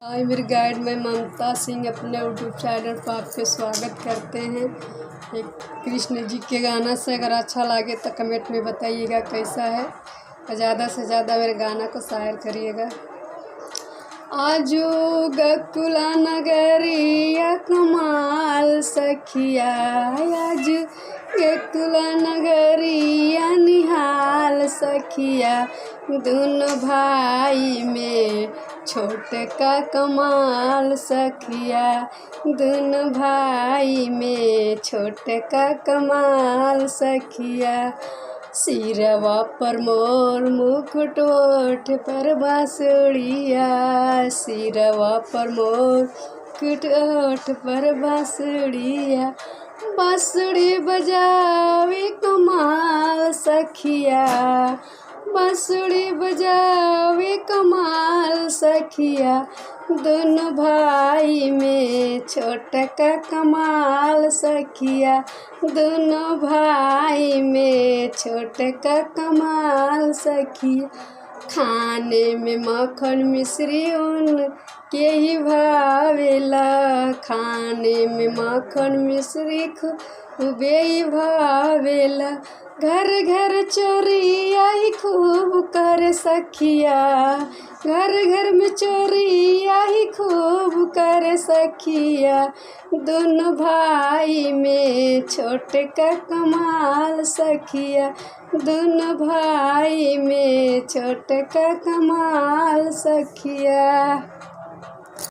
हाय मेरे गाइड, मैं ममता सिंह अपने यूट्यूब चैनल पर आपके स्वागत करते हैं। एक कृष्ण जी के गाना से अगर अच्छा लगे तो कमेंट में बताइएगा कैसा है और ज़्यादा से ज़्यादा मेरे गाना को शेयर करिएगा। आजू गकुला नगरिया कमाल सखिया, आज गकुला नगरिया निहाल सखिया, दोनों भाई में छोटे का कमाल सखिया, दोनों भाई में छोटे का कमाल सखिया। सिरवा पर मोर मुकुट ओठ पर बांसुड़िया, सिरवा पर मोर मुकुट ओठ पर बांसुड़िया, बांसुड़ी बजावे कमाल सखिया, बांसुड़ी बजावे कमाल सखिया, दोनों भाई में छोटा का कमाल सखिया, दोनों भाई में छोटे का कमाल सखिया। खाने में मक्खन मिश्री उनके ही भावेला, खाने में मक्खन मिश्री खूबे ही भावेला, घर घर चोरिया ही खूब कर सखिया, घर घर में चोरिया ही खूब कर सखिया, दोनों भाई में छोटे का कमाल सखिया, दोनों भाई में छोटे का कमाल सखिया।